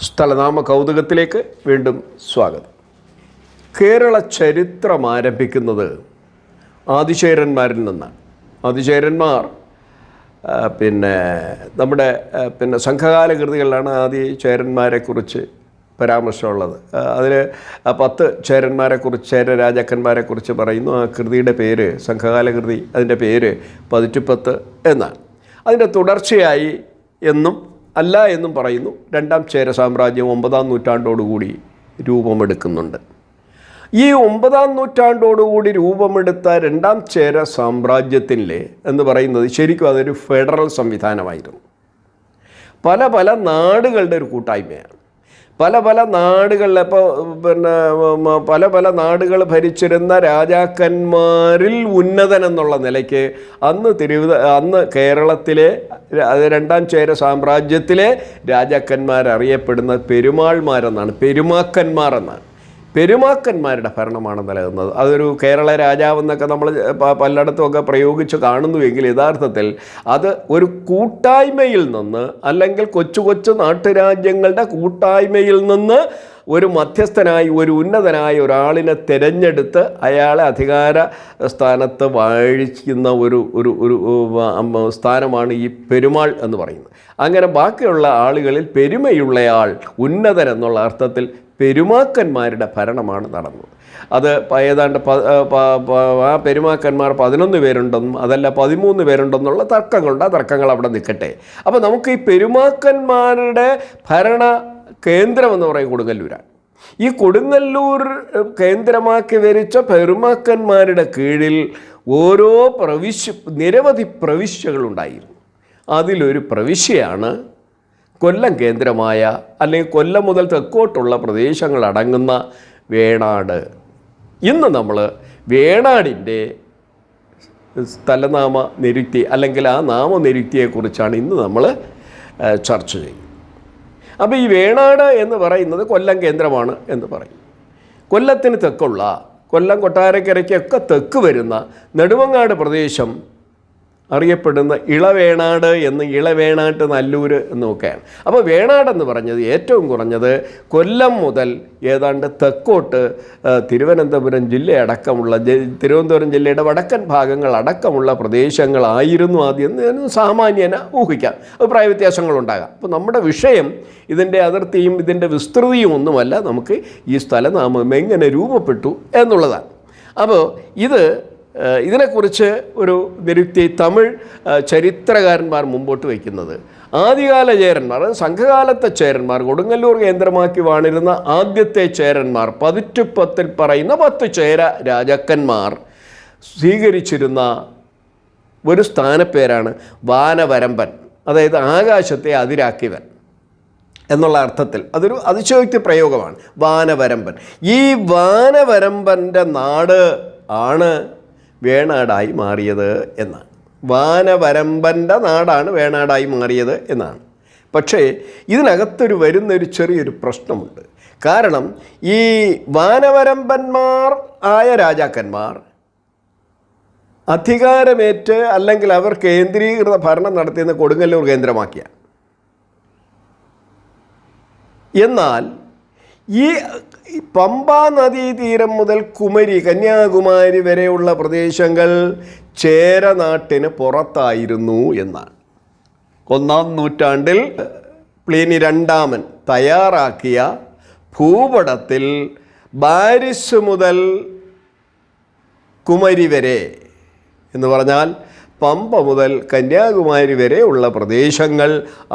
സ്ഥലനാമ കൗതുകത്തിലേക്ക് വീണ്ടും സ്വാഗതം. കേരള ചരിത്രം ആരംഭിക്കുന്നത് ആദിശേരന്മാരിൽ നിന്നാണ്. ആദിശേരന്മാർ നമ്മുടെ സംഘകാല കൃതികളിലാണ് ആദിചേരന്മാരെക്കുറിച്ച് പരാമർശമുള്ളത്. അതിൽ 10 ചേരന്മാരെക്കുറിച്ച്, ചേര രാജാക്കന്മാരെക്കുറിച്ച് പറയുന്നു. ആ കൃതിയുടെ പേര്, സംഘകാല കൃതി, അതിൻ്റെ പേര് പതിറ്റുപ്പത്ത് എന്നാണ്. അതിൻ്റെ തുടർച്ചയായി എന്നും അല്ല എന്നും പറയുന്നു. 2ാം ചേര സാമ്രാജ്യം 9ാം നൂറ്റാണ്ടോടുകൂടി രൂപമെടുക്കുന്നുണ്ട്. ഈ 9ാം നൂറ്റാണ്ടോടുകൂടി രൂപമെടുത്ത 2ാം ചേര സാമ്രാജ്യത്തിലെ എന്ന് പറയുന്നത് ശരിക്കും അതൊരു ഫെഡറൽ സംവിധാനമായിരുന്നു. പല പല നാടുകളുടെ ഒരു കൂട്ടായ്മയാണ്. പല പല നാടുകളിൽ പല പല നാടുകൾ ഭരിച്ചിരുന്ന രാജാക്കന്മാരിൽ ഉന്നതൻ എന്നുള്ള നിലയ്ക്ക് അന്ന് കേരളത്തിലെ 2ാം ചേര സാമ്രാജ്യത്തിലെ രാജാക്കന്മാരറിയപ്പെടുന്ന പെരുമാൾമാരെന്നാണ്, പെരുമാക്കന്മാർ എന്നാണ്. പെരുമാക്കന്മാരുടെ ഭരണമാണ് നിലനിന്നത്. അതൊരു കേരള രാജാവെന്നൊക്കെ നമ്മൾ പലയിടത്തുമൊക്കെ പ്രയോഗിച്ച് കാണുന്നുവെങ്കിൽ യഥാർത്ഥത്തിൽ അത് ഒരു കൂട്ടായ്മയിൽ നിന്ന്, അല്ലെങ്കിൽ കൊച്ചു കൊച്ചു നാട്ടുരാജ്യങ്ങളുടെ കൂട്ടായ്മയിൽ നിന്ന് ഒരു മധ്യസ്ഥനായി, ഒരു ഉന്നതനായ ഒരാളിനെ തിരഞ്ഞെടുത്ത് അയാളെ അധികാര സ്ഥാനത്ത് വാഴിക്കുന്ന ഒരു സ്ഥാനമാണ് ഈ പെരുമാൾ എന്ന് പറയുന്നത്. അങ്ങനെ ബാക്കിയുള്ള ആളുകളിൽ പെരുമയുള്ളയാൾ, ഉന്നതൻ എന്നുള്ള അർത്ഥത്തിൽ പെരുമാക്കന്മാരുടെ ഭരണമാണ് നടന്നത്. അത് ഏതാണ്ട് ആ പെരുമാക്കന്മാർ 11 പേരുണ്ടെന്നും അതല്ല 13 പേരുണ്ടെന്നുള്ള തർക്കങ്ങളുണ്ട്. ആ തർക്കങ്ങൾ അവിടെ നിൽക്കട്ടെ. അപ്പോൾ നമുക്ക് ഈ പെരുമാക്കന്മാരുടെ ഭരണ കേന്ദ്രം എന്ന് പറയും കൊടുങ്ങല്ലൂരാണ്. ഈ കൊടുങ്ങല്ലൂർ കേന്ദ്രമാക്കി ഭരിച്ച പെരുമാക്കന്മാരുടെ കീഴിൽ ഓരോ നിരവധി പ്രവിശ്യകളുണ്ടായിരുന്നു. അതിലൊരു പ്രവിശ്യയാണ് കൊല്ലം കേന്ദ്രമായ, അല്ലെങ്കിൽ കൊല്ലം മുതൽ തെക്കോട്ടുള്ള പ്രദേശങ്ങളടങ്ങുന്ന വേണാട്. ഇന്ന് നമ്മൾ വേണാടിൻ്റെ സ്ഥലനാമ നിരുക്തി, അല്ലെങ്കിൽ ആ നാമനിരുക്തിയെക്കുറിച്ചാണ് ഇന്ന് നമ്മൾ ചർച്ച ചെയ്യുന്നത്. അപ്പോൾ ഈ വേണാട് എന്ന് പറയുന്നത് കൊല്ലം കേന്ദ്രമാണ് എന്ന് പറയും. കൊല്ലത്തിന് തെക്കുള്ള, കൊല്ലം കൊട്ടാരക്കരയ്ക്കൊക്കെ തെക്ക് വരുന്ന നെടുമങ്ങാട് പ്രദേശം അറിയപ്പെടുന്ന ഇളവേണാട് എന്ന്, ഇളവേണാട്ട് നല്ലൂര് എന്നൊക്കെയാണ്. അപ്പോൾ വേണാടെന്ന് പറഞ്ഞത് ഏറ്റവും കുറഞ്ഞത് കൊല്ലം മുതൽ ഏതാണ്ട് തെക്കോട്ട് തിരുവനന്തപുരം ജില്ലയടക്കമുള്ള, തിരുവനന്തപുരം ജില്ലയുടെ വടക്കൻ ഭാഗങ്ങൾ അടക്കമുള്ള പ്രദേശങ്ങളായിരുന്നു ആദ്യം സാമാന്യന ഊഹിക്കാം. അഭിപ്രായ വ്യത്യാസങ്ങളുണ്ടാകാം. അപ്പോൾ നമ്മുടെ വിഷയം ഇതിൻ്റെ അതിർത്തിയും ഇതിൻ്റെ വിസ്തൃതിയും ഒന്നുമല്ല, നമുക്ക് ഈ സ്ഥലനാമം എങ്ങനെ രൂപപ്പെട്ടു എന്നുള്ളതാണ്. അപ്പോൾ ഇതിനെക്കുറിച്ച് ഒരു നിരുക്തി തമിഴ് ചരിത്രകാരന്മാർ മുമ്പോട്ട് വയ്ക്കുന്നത്, ആദ്യകാല ചേരന്മാർ, സംഘകാലത്തെ ചേരന്മാർ, കൊടുങ്ങല്ലൂർ കേന്ദ്രമാക്കി വാണിരുന്ന ആദ്യത്തെ ചേരന്മാർ, പതിറ്റുപ്പത്തിൽ പറയുന്ന 10 ചേര രാജാക്കന്മാർ സ്വീകരിച്ചിരുന്ന ഒരു സ്ഥാനപ്പേരാണ് വാനവരമ്പൻ. അതായത് ആകാശത്തെ അതിരാക്കിയവൻ എന്നുള്ള അർത്ഥത്തിൽ അതൊരു അതിശയോക്തി പ്രയോഗമാണ്. വാനവരമ്പൻ. ഈ വാനവരമ്പൻ്റെ നാട് ആണ് വേണാടായി മാറിയത് എന്നാണ്. വാനവരമ്പൻ്റെ നാടാണ് വേണാടായി മാറിയത് എന്നാണ്. പക്ഷേ ഇതിനകത്തൊരു വരുന്നൊരു ചെറിയൊരു പ്രശ്നമുണ്ട്. കാരണം ഈ വാനവരമ്പന്മാർ ആയ രാജാക്കന്മാർ അധികാരമേറ്റ്, അല്ലെങ്കിൽ അവർ കേന്ദ്രീകൃത ഭരണം നടത്തിയെന്ന് കൊടുങ്ങല്ലൂർ കേന്ദ്രമാക്കിയ, എന്നാൽ ഈ പമ്പാ നദീതീരം മുതൽ കുമരി, കന്യാകുമാരി വരെയുള്ള പ്രദേശങ്ങൾ ചേരനാട്ടിന് പുറത്തായിരുന്നു എന്നാണ്. 1ാം നൂറ്റാണ്ടിൽ പ്ലീനി രണ്ടാമൻ തയ്യാറാക്കിയ ഭൂപടത്തിൽ ബാരിസ് മുതൽ കുമരി വരെ എന്ന് പറഞ്ഞാൽ പമ്പ മുതൽ കന്യാകുമാരി വരെയുള്ള പ്രദേശങ്ങൾ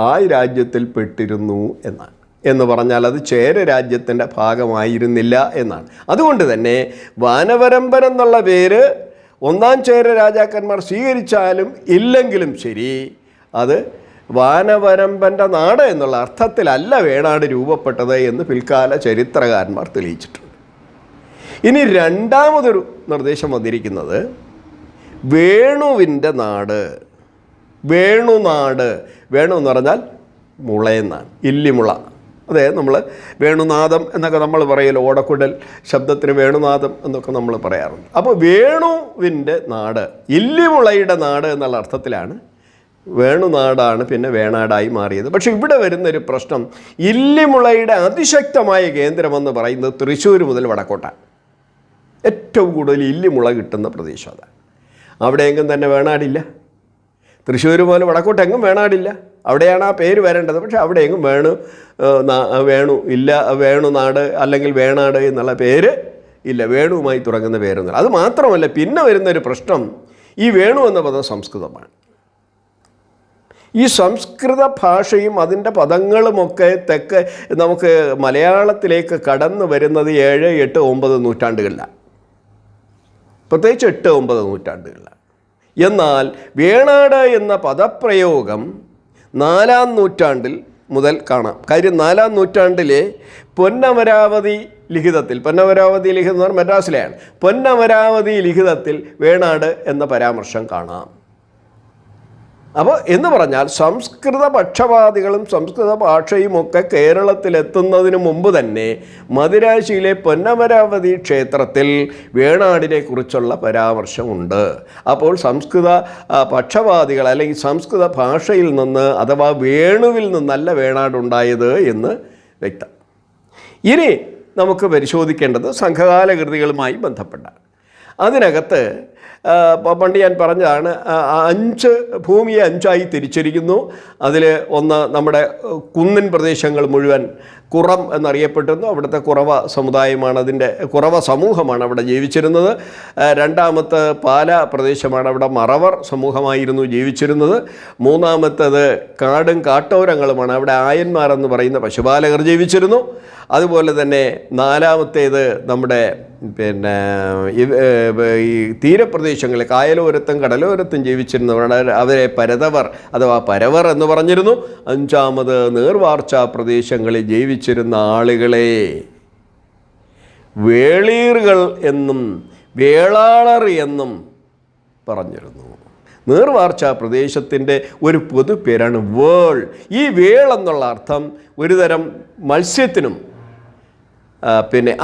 ആ രാജ്യത്തിൽ പെട്ടിരുന്നു എന്നാണ്. എന്ന് പറഞ്ഞാൽ അത് ചേര രാജ്യത്തിൻ്റെ ഭാഗമായിരുന്നില്ല എന്നാണ്. അതുകൊണ്ട് തന്നെ വാനവരമ്പൻ എന്നുള്ള പേര് 1ാം ചേര രാജാക്കന്മാർ സ്വീകരിച്ചാലും ഇല്ലെങ്കിലും ശരി, അത് വാനവരമ്പൻ്റെ നാട് എന്നുള്ള അർത്ഥത്തിലല്ല വേണാട് രൂപപ്പെട്ടത് എന്ന് പിൽക്കാല ചരിത്രകാരന്മാർ തെളിയിച്ചിട്ടുണ്ട്. ഇനി 2ാമതൊരു നിർദ്ദേശം വന്നിരിക്കുന്നത് വേണുവിൻ്റെ നാട്. വേണുനാട്, വേണു എന്ന് പറഞ്ഞാൽ മുളയെന്നാണ്, ഇല്ലിമുള. അതെ, നമ്മൾ വേണുനാദം എന്നൊക്കെ നമ്മൾ പറയല്ലോ, ഓടക്കുഴൽ ശബ്ദത്തിന് വേണുനാദം എന്നൊക്കെ നമ്മൾ പറയാറുണ്ട്. അപ്പോൾ വേണുവിൻ്റെ നാട്, ഇല്ലിമുളയുടെ നാട് എന്നുള്ള അർത്ഥത്തിലാണ് വേണുനാടാണ് പിന്നെ വേണാടായി മാറിയത്. പക്ഷേ ഇവിടെ വരുന്നൊരു പ്രശ്നം, ഇല്ലിമുളയുടെ അതിശക്തമായ കേന്ദ്രമെന്ന് പറയുന്നത് തൃശ്ശൂർ മുതൽ വടക്കോട്ടാണ്. ഏറ്റവും കൂടുതൽ ഇല്ലിമുള കിട്ടുന്ന പ്രദേശം അതാണ്. അവിടെയെങ്കും തന്നെ വേണാടില്ല. തൃശ്ശൂർ മുതൽ വടക്കോട്ടെങ്ങും വേണാടില്ല. അവിടെയാണ് ആ പേര് വരേണ്ടത്. പക്ഷേ അവിടെയെങ്ങും വേണു ഇല്ല. വേണുനാട് അല്ലെങ്കിൽ വേണാട് എന്നുള്ള പേര് ഇല്ല. വേണുവുമായി തുടങ്ങുന്ന പേരൊന്നുമില്ല. അത് മാത്രമല്ല, പിന്നെ വരുന്നൊരു പ്രശ്നം, ഈ വേണു എന്ന പദം സംസ്കൃതമാണ്. ഈ സംസ്കൃത ഭാഷയും അതിൻ്റെ പദങ്ങളുമൊക്കെ നമുക്ക് മലയാളത്തിലേക്ക് കടന്നു വരുന്നത് 7, 8, 9 നൂറ്റാണ്ടുകളിലാണ്. പ്രത്യേകിച്ച് 8, 9 നൂറ്റാണ്ടുകളിലാണ്. എന്നാൽ വേണാട് എന്ന പദപ്രയോഗം 4-ാം നൂറ്റാണ്ടിൽ മുതൽ കാണാം. കാര്യം 4-ാം നൂറ്റാണ്ടിലെ പൊന്നമരാവതി ലിഖിതത്തിൽ, പൊന്നമരാവതി ലിഖിതം എന്ന് പറഞ്ഞാൽ മദ്രാസിലെയാണ്, പൊന്നമരാവതി ലിഖിതത്തിൽ വേണാട് എന്ന പരാമർശം കാണാം. അപ്പോൾ എന്ന് പറഞ്ഞാൽ സംസ്കൃത പക്ഷപാതികളും സംസ്കൃത ഭാഷയുമൊക്കെ കേരളത്തിലെത്തുന്നതിന് മുമ്പ് തന്നെ മദിരാശിയിലെ പൊന്നമരാവതി ക്ഷേത്രത്തിൽ വേണാടിനെ കുറിച്ചുള്ള പരാമർശമുണ്ട്. അപ്പോൾ സംസ്കൃത പക്ഷപാതികൾ അല്ലെങ്കിൽ സംസ്കൃത ഭാഷയിൽ നിന്ന് അഥവാ വേണുവിൽ നിന്നല്ല വേണാടുണ്ടായത് എന്ന് വ്യക്തം. ഇനി നമുക്ക് പരിശോധിക്കേണ്ടത് സംഘകാല കൃതികളുമായി ബന്ധപ്പെട്ട. അതിനകത്ത് പണ്ട് ഞാൻ പറഞ്ഞതാണ്, 5 ഭൂമിയെ 5ആയി തിരിച്ചിരിക്കുന്നു. അതിൽ ഒന്ന് നമ്മുടെ കുന്നിൻ പ്രദേശങ്ങൾ മുഴുവൻ കുറം എന്നറിയപ്പെട്ടിരുന്നു. അവിടുത്തെ കുറവ സമുദായമാണ്, അതിൻ്റെ കുറവ സമൂഹമാണ് അവിടെ ജീവിച്ചിരുന്നത്. രണ്ടാമത്തെ പാല പ്രദേശമാണ്, അവിടെ മറവർ സമൂഹമായിരുന്നു ജീവിച്ചിരുന്നത്. മൂന്നാമത്തേത് കാടും കാട്ടോരങ്ങളുമാണ്, അവിടെ ആയന്മാരെന്ന് പറയുന്ന പശുപാലകർ ജീവിച്ചിരുന്നു. അതുപോലെ തന്നെ നാലാമത്തേത് നമ്മുടെ ഈ തീരപ്രദേശങ്ങളിൽ കായലോരത്തും കടലോരത്തും ജീവിച്ചിരുന്നവരാണ്, അവരെ പരതവർ അഥവാ പരവർ എന്ന് പറഞ്ഞിരുന്നു. അഞ്ചാമത് നീർവാർച്ച പ്രദേശങ്ങളിൽ ജീവിച്ചിരുന്ന ആളുകളെ വേളീറുകൾ എന്നും വേളാളർ എന്നും പറഞ്ഞിരുന്നു. നീർവാർച്ച പ്രദേശത്തിൻ്റെ ഒരു പൊതുപേരാണ് വേൾ. ഈ വേൾ എന്നുള്ള അർത്ഥം ഒരുതരം മത്സ്യത്തിനും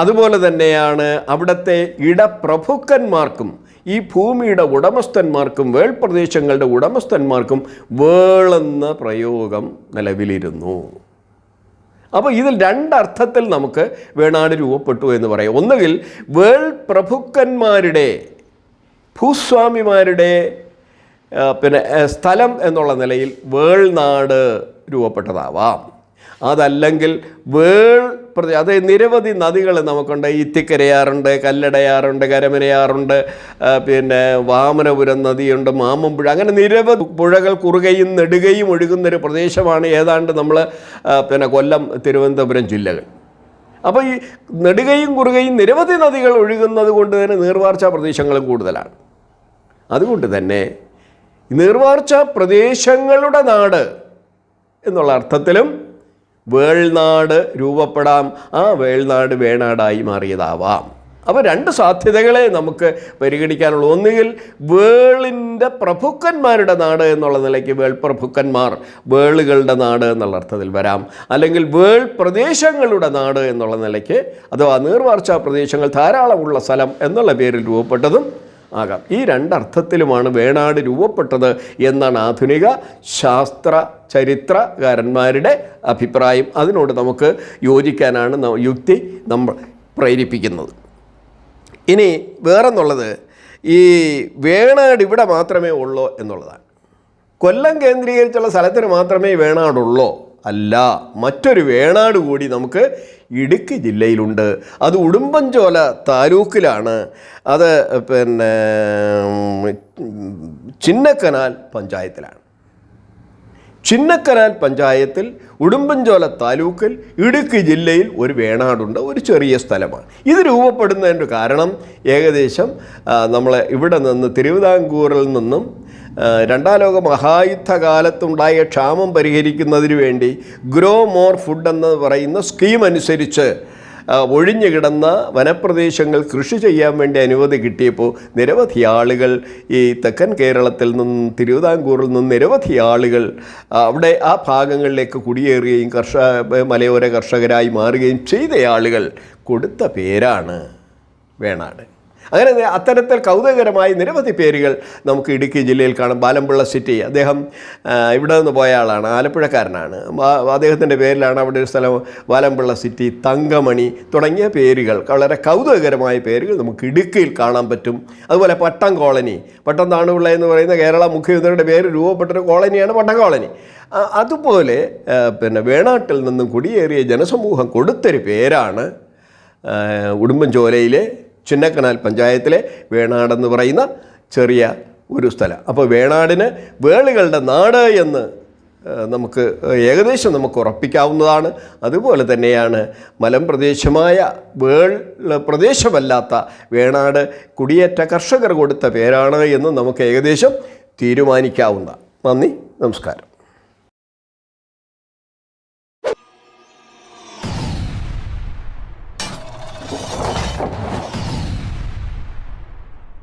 അതുപോലെ തന്നെയാണ് അവിടുത്തെ ഇടപ്രഭുക്കന്മാർക്കും ഈ ഭൂമിയുടെ ഉടമസ്ഥന്മാർക്കും വേൾപ്രദേശങ്ങളുടെ ഉടമസ്ഥന്മാർക്കും വേളെന്ന പ്രയോഗം നിലവിലിരുന്നു. അപ്പോൾ ഇതിൽ 2 അർത്ഥത്തിൽ നമുക്ക് വേണാട് രൂപപ്പെട്ടു എന്ന് പറയാം. ഒന്നുകിൽ വേൾ പ്രഭുക്കന്മാരുടെ ഭൂസ്വാമിമാരുടെ സ്ഥലം എന്നുള്ള നിലയിൽ വേൾനാട് രൂപപ്പെട്ടതാവാം. അതല്ലെങ്കിൽ അത് നിരവധി നദികൾ നമുക്കുണ്ട്. ഇത്തിക്കരയാറുണ്ട്, കല്ലടയാറുണ്ട്, കരമനയാറുണ്ട്, വാമനപുരം നദിയുണ്ട്, മാമമ്പുഴ, അങ്ങനെ നിരവധി പുഴകൾ കുറുകയും നെടുകയും ഒഴുകുന്നൊരു പ്രദേശമാണ് ഏതാണ്ട് നമ്മൾ കൊല്ലം, തിരുവനന്തപുരം ജില്ലകൾ. അപ്പോൾ ഈ നെടുകയും കുറുകയും നിരവധി നദികൾ ഒഴുകുന്നത് കൊണ്ട് തന്നെ നീർവാർച്ച പ്രദേശങ്ങളും കൂടുതലാണ്. അതുകൊണ്ട് തന്നെ നീർവാർച്ച പ്രദേശങ്ങളുടെ നാട് എന്നുള്ള അർത്ഥത്തിലും വേൾനാട് രൂപപ്പെടാം. ആ വേൾനാട് വേണാടായി മാറിയതാവാം. അപ്പോൾ 2 സാധ്യതകളെ നമുക്ക് പരിഗണിക്കാനുള്ളൂ. ഒന്നുകിൽ വേളിൻ്റെ പ്രഭുക്കന്മാരുടെ നാട് എന്നുള്ള നിലയ്ക്ക് വേൾപ്രഭുക്കന്മാർ, വേളുകളുടെ നാട് എന്നുള്ള അർത്ഥത്തിൽ വരാം. അല്ലെങ്കിൽ വേൾ പ്രദേശങ്ങളുടെ നാട് എന്നുള്ള നിലയ്ക്ക് അഥവാ നീർവാർച്ച പ്രദേശങ്ങൾ ധാരാളമുള്ള സ്ഥലം എന്നുള്ള പേരിൽ രൂപപ്പെട്ടതും ആകാം. ഈ 2 അർത്ഥത്തിലുമാണ് വേണാട് രൂപപ്പെട്ടത് എന്നാണ് ആധുനിക ശാസ്ത്ര ചരിത്രകാരന്മാരുടെ അഭിപ്രായം. അതിനോട് നമുക്ക് യോജിക്കാനാണ് യുക്തി നമ്മൾ പ്രേരിപ്പിക്കുന്നത്. ഇനി വേറെന്നുള്ളത്, ഈ വേണാട് ഇവിടെ മാത്രമേ ഉള്ളൂ എന്നുള്ളതാണ്. കൊല്ലം കേന്ദ്രീകരിച്ചുള്ള സ്ഥലത്തിന് മാത്രമേ വേണാടുള്ളൂ അല്ല, മറ്റൊരു വേണാട് കൂടി നമുക്ക് ഇടുക്കി ജില്ലയിലുണ്ട്. അത് ഉടുമ്പൻചോല താലൂക്കിലാണ്. അത് ചിന്നക്കനാൽ പഞ്ചായത്തിലാണ്. ചിന്നക്കനാൽ പഞ്ചായത്തിൽ ഉടുമ്പൻചോല താലൂക്കിൽ ഇടുക്കി ജില്ലയിൽ ഒരു വേണാടുണ്ട്. ഒരു ചെറിയ സ്ഥലമാണ്. ഇത് രൂപപ്പെടുന്നതിൻ്റെ കാരണം ഏകദേശം നമ്മൾ ഇവിടെ നിന്ന് തിരുവിതാംകൂറിൽ നിന്നും 2ാം ലോക മഹായുദ്ധകാലത്തുണ്ടായ ക്ഷാമം പരിഹരിക്കുന്നതിന് വേണ്ടി ഗ്രോ മോർ ഫുഡ് എന്ന് പറയുന്ന സ്കീം അനുസരിച്ച് ഒഴിഞ്ഞു കിടന്ന വനപ്രദേശങ്ങൾ കൃഷി ചെയ്യാൻ വേണ്ടി അനുമതി കിട്ടിയപ്പോൾ നിരവധി ആളുകൾ ഈ തെക്കൻ കേരളത്തിൽ നിന്നും തിരുവിതാംകൂറിൽ നിന്നും നിരവധി ആളുകൾ അവിടെ ആ ഭാഗങ്ങളിലേക്ക് കുടിയേറുകയും മലയോര കർഷകരായി മാറുകയും ചെയ്ത ആളുകൾ കൊടുത്ത പേരാണ് വേണാട്. അങ്ങനെ അത്തരത്തിൽ കൗതുകകരമായ നിരവധി പേരുകൾ നമുക്ക് ഇടുക്കി ജില്ലയിൽ കാണാം. ബാലംപിള്ള സിറ്റി, അദ്ദേഹം ഇവിടെ നിന്ന് പോയ ആളാണ്, ആലപ്പുഴക്കാരനാണ്. അദ്ദേഹത്തിൻ്റെ പേരിലാണ് അവിടെ ഒരു സ്ഥലം ബാലംപിള്ള സിറ്റി, തങ്കമണി തുടങ്ങിയ പേരുകൾ, വളരെ കൗതുകകരമായ പേരുകൾ നമുക്ക് ഇടുക്കിയിൽ കാണാൻ പറ്റും. അതുപോലെ പട്ടം കോളനി, പട്ടം താണുപിള്ള എന്ന് പറയുന്ന കേരള മുഖ്യമന്ത്രിയുടെ പേര് രൂപപ്പെട്ടൊരു കോളനിയാണ് പട്ടം കോളനി. അതുപോലെ പിന്നെ വേണാട്ടിൽ നിന്നും കുടിയേറിയ ജനസമൂഹം കൊടുത്തൊരു പേരാണ് ഉടുമ്പൻചോലയിലെ ചിന്നക്കനാൽ പഞ്ചായത്തിലെ വേണാടെന്ന് പറയുന്ന ചെറിയ ഒരു സ്ഥലം. അപ്പോൾ വേണാടിന് വേളുകളുടെ നാട് എന്ന് നമുക്ക് ഏകദേശം നമുക്ക് ഉറപ്പിക്കാവുന്നതാണ്. അതുപോലെ തന്നെയാണ് മലമ്പ്രദേശമായ പ്രദേശമല്ലാത്ത വേണാട് കുടിയേറ്റ കർഷകർ കൊടുത്ത പേരാണ് എന്ന് നമുക്ക് ഏകദേശം തീരുമാനിക്കാവുന്ന. നന്ദി, നമസ്കാരം.